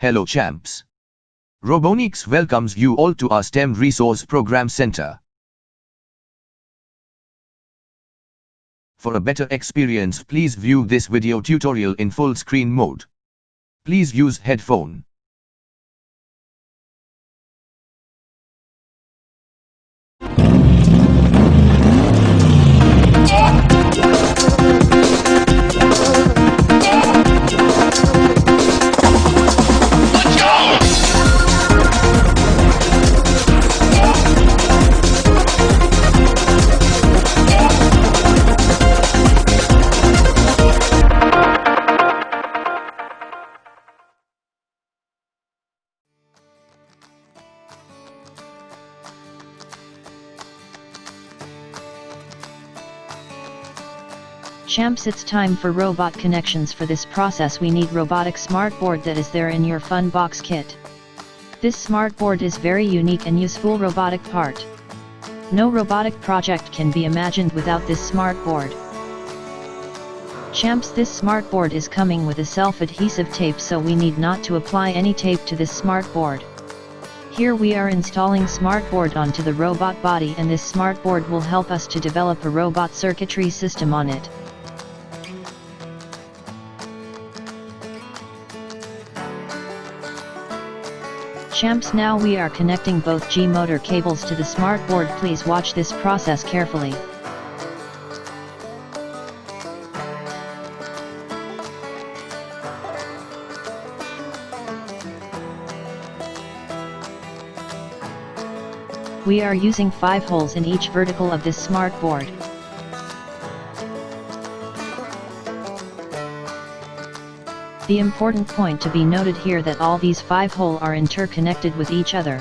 Hello champs. ROBONIX welcomes you all to our STEM Resource Program Center. For a better experience, please view this video tutorial in full screen mode. Please use headphone. Champs, it's time for robot connections. For this process we need robotic smart board that is there in your fun box kit. This smart board is very unique and useful robotic part. No robotic project can be imagined without this smart board. Champs, this smart board is coming with a self-adhesive tape, so we need not to apply any tape to this smart board. Here we are installing smart board onto the robot body, and this smart board will help us to develop a robot circuitry system on it. Champs, now we are connecting both G-motor cables to the smart board. Please watch this process carefully. We are using 5 holes in each vertical of this smart board. The important point to be noted here that all these 5 holes are interconnected with each other.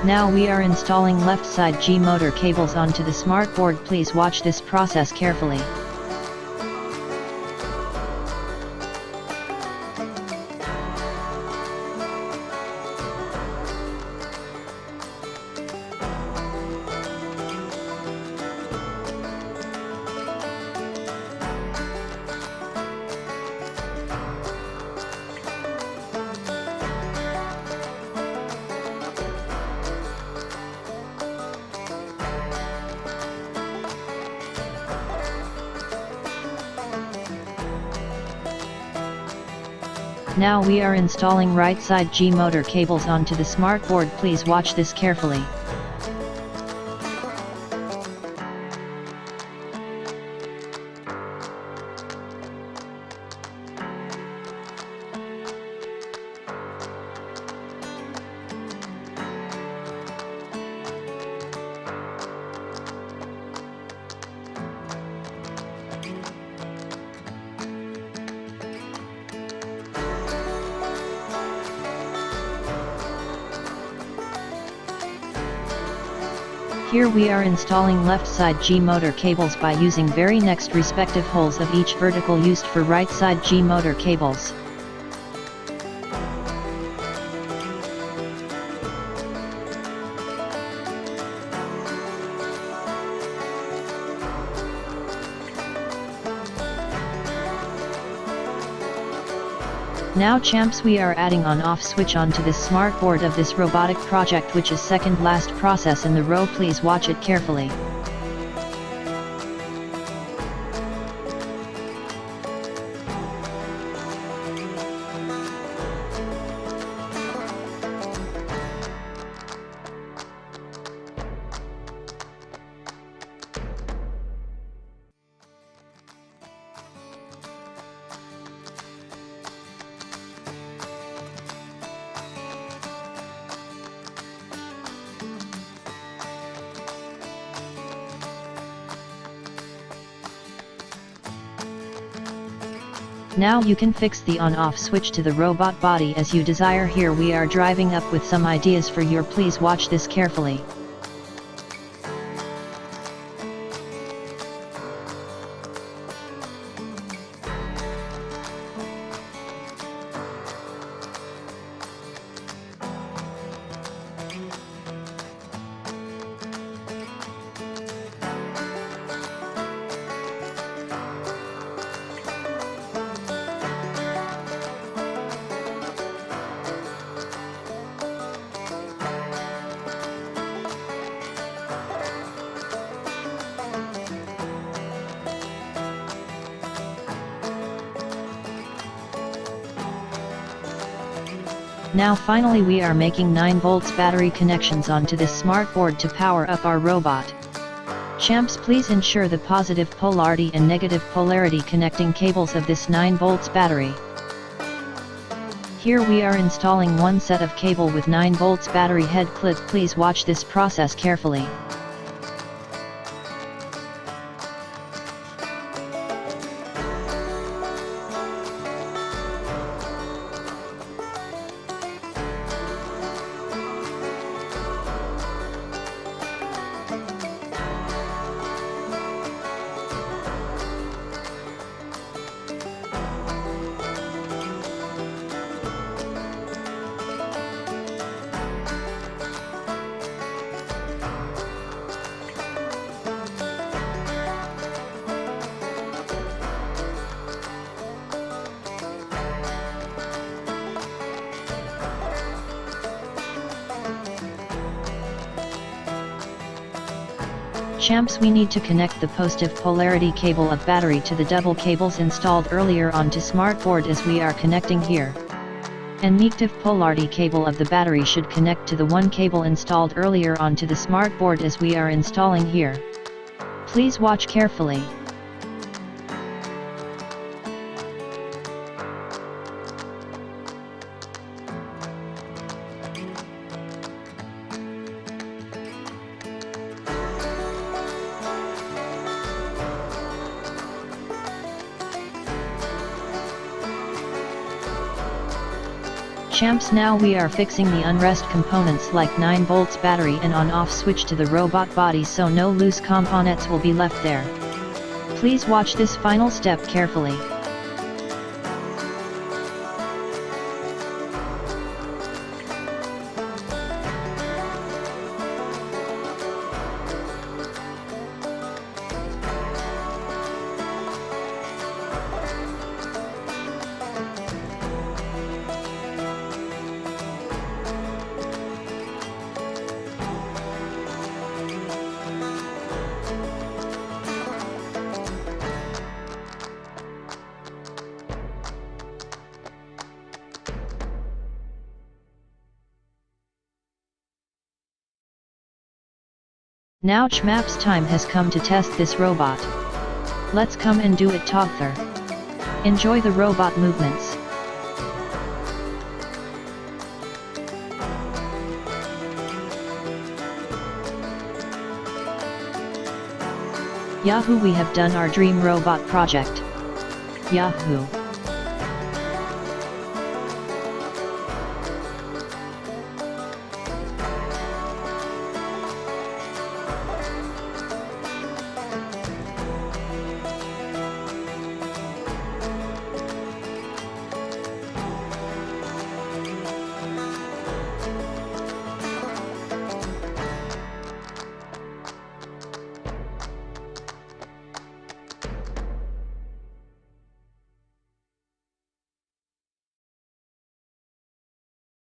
Now we are installing left side G-motor cables onto the smart board. Please watch this process carefully. Now we are installing right side G-motor cables onto the smart board. Please watch this carefully. Here we are installing left side G-motor cables by using very next respective holes of each vertical used for right side G-motor cables. Now champs, we are adding on-off switch onto this smart board of this robotic project, which is second last process in the row. Please watch it carefully. Now you can fix the on-off switch to the robot body as you desire. Here we are driving up with some ideas for your. Please watch this carefully. Now finally we are making 9 volts battery connections onto this smart board to power up our robot. Champs, please ensure the positive polarity and negative polarity connecting cables of this 9 volts battery. Here we are installing one set of cable with 9 volts battery head clip. Please watch this process carefully. Champs, we need to connect the positive polarity cable of battery to the double cables installed earlier onto smart board as we are connecting here. And negative polarity cable of the battery should connect to the one cable installed earlier onto the smart board as we are installing here. Please watch carefully. Champs, now we are fixing the unrest components like 9 volts battery and on-off switch to the robot body so no loose components will be left there. Please watch this final step carefully. Now Chmap's time has come to test this robot. Let's come and do it together. Enjoy the robot movements. Yahoo! We have done our dream robot project. Yahoo!